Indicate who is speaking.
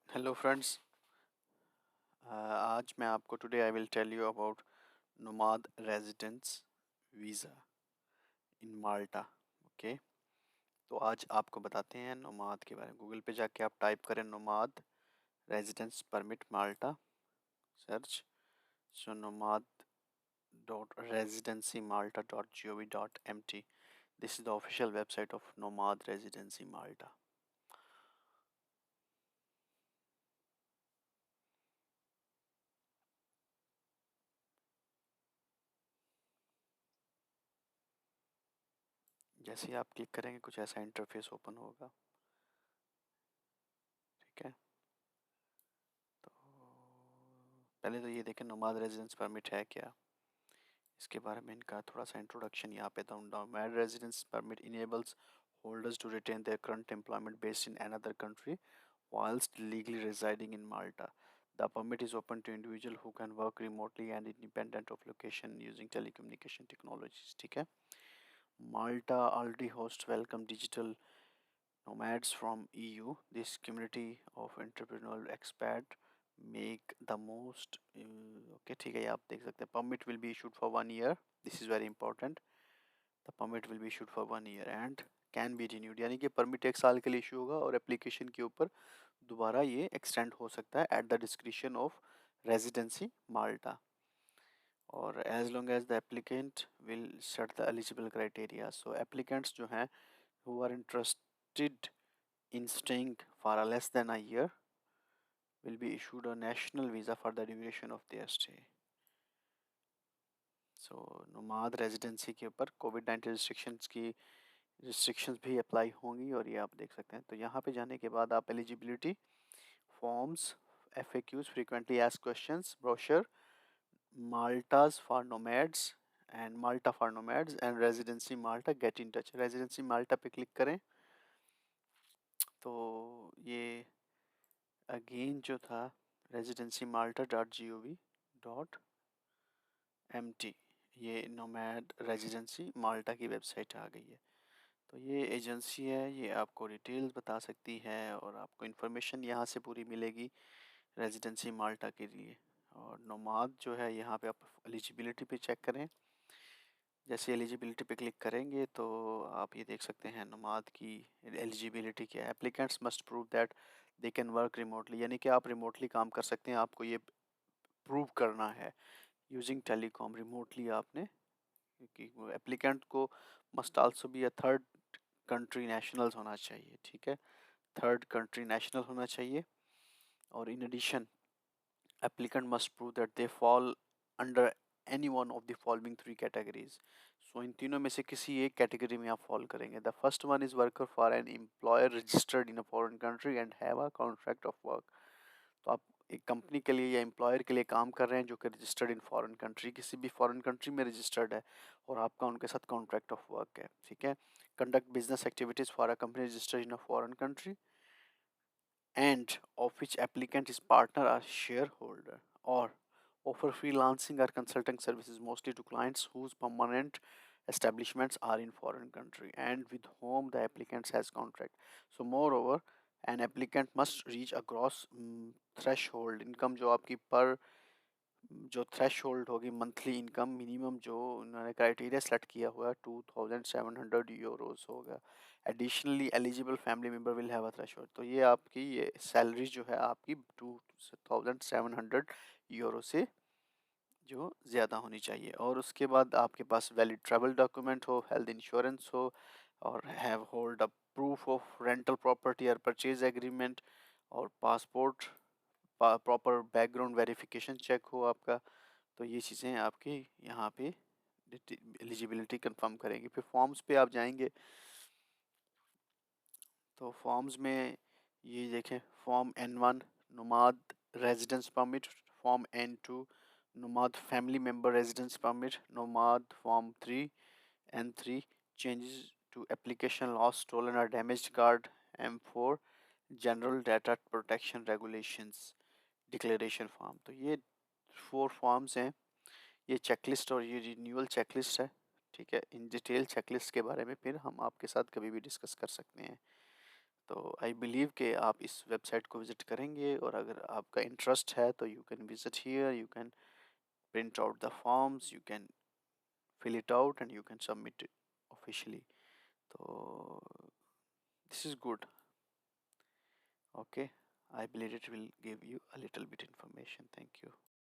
Speaker 1: Hello friends. आज मैं आपको today I will tell you about nomad residence visa in Malta. Okay, तो आज आपको बताते हैं नोमाद के बारे में। गूगल पे जाके आप टाइप करें nomad residence permit Malta, search. So nomad dot residency Malta .gov.mt, this is the official website of nomad residency Malta. जैसे ही आप क्लिक करेंगे कुछ ऐसा इंटरफेस ओपन होगा। ठीक है, तो पहले तो ये देखें नोमाद रेजिडेंस परमिट है क्या, इसके बारे में इनका थोड़ा सा इंट्रोडक्शन यहाँ पे। Nomad residence permit enables holders to retain their current employment based in another country whilst legally residing in Malta. The permit is open to individuals who can work remotely and independent of location using telecommunication technologies. ठीक है, Malta already hosts welcome digital nomads from EU. This community of entrepreneurial expat make the most. Okay, ठीक है, ये आप देख सकते हैं। Permit will be issued for 1 year. This is very important. The permit will be issued for 1 year and can be renewed, यानी कि permit 1 साल के लिए इशू होगा और एप्लीकेशन के ऊपर दोबारा ये एक्सटेंड हो सकता है at the discretion of residency Malta, और as long as the applicant will set the eligible criteria. So applicants जो हैं who are interested in staying for a less than a year will be issued a national visa for the duration of their stay. So nomad residency के ऊपर कोविड-19 restrictions भी apply होंगी और ये आप देख सकते हैं। तो यहाँ पे जाने के बाद आप eligibility forms, FAQs, frequently asked questions, brochure, Maltas for nomads and Malta for nomads and residency Malta, get in touch। residency Malta पे क्लिक करें तो ये अगेन जो था residencymalta.gov.mt, ये नोमैड रेजिडेंसी माल्टा की वेबसाइट आ गई है। तो ये एजेंसी है, ये आपको डिटेल्स बता सकती है और आपको इन्फॉर्मेशन यहाँ से पूरी मिलेगी रेजिडेंसी माल्टा के लिए। और नोमाद जो है यहाँ पे आप एलिजिबिलिटी पे चेक करें। जैसे एलिजिबिलिटी पे क्लिक करेंगे तो आप ये देख सकते हैं नोमाद की एलिजिबिलिटी क्या है। Applicants must prove that they can work remotely, यानी कि आप रिमोटली काम कर सकते हैं, आपको ये प्रूव करना है यूजिंग टेलीकॉम रिमोटली आपने, क्योंकि एप्लीकेंट को must also be a third country nationals होना चाहिए। ठीक है, थर्ड कंट्री नेशनल होना चाहिए। और in addition applicant must prove that they fall under any one of the following 3 categories. So इन तीनों में से किसी एक कैटेगरी में आप फॉल करेंगे। The first one is worker for an employer registered in a foreign country and have a contract of work. तो आप एक कंपनी के लिए या एम्प्लॉयर के लिए काम कर रहे हैं जो कि रजिस्टर्ड इन फॉरेन कंट्री, किसी भी फॉरेन कंट्री में रजिस्टर्ड है और आपका उनके साथ कॉन्ट्रैक्ट ऑफ वर्क है। ठीक है, conduct business activities for a company registered in a foreign country and of which applicant is partner or shareholder, or offer freelancing or consulting services mostly to clients whose permanent establishments are in foreign country and with whom the applicant has contract. So moreover, an applicant must reach a gross threshold income, जो आपकी पर जो thresh hold होगी monthly income minimum जो उन्होंने criteria select किया हुआ है 2700 यूरोस होगा। Additionally eligible family member will have a threshold. तो ये आपकी ये सैलरी जो है आपकी 2700 यूरो से जो ज़्यादा होनी चाहिए, और उसके बाद आपके पास वैलिड ट्रैवल डॉक्यूमेंट हो, हेल्थ इंश्योरेंस हो, और have hold a proof of rental property और परचेज एग्रीमेंट, और passport, proper background verification check हो आपका। तो ये चीज़ें आपकी यहाँ पे एलिजिबिलिटी कंफर्म करेंगे। फिर फॉर्म्स पे आप जाएंगे तो फॉर्म्स में ये देखें, form N1 nomad residence permit, form N2 nomad family member residence permit, nomad form 3 N3 changes to application loss stolen और damaged card, M4 general data protection regulations declaration form. तो ये 4 फॉर्म्स हैं, ये checklist और ये renewal checklist है। ठीक है, इन डिटेल चेकलिस्ट के बारे में फिर हम आपके साथ कभी भी डिस्कस कर सकते हैं। तो आई बिलीव कि आप इस वेबसाइट को विज़िट करेंगे, और अगर आपका इंटरेस्ट है तो you can visit here, you can print out the forms, you can fill it out and you can submit it officially. So this is good. Okay, I believe it will give you a little bit information. Thank you.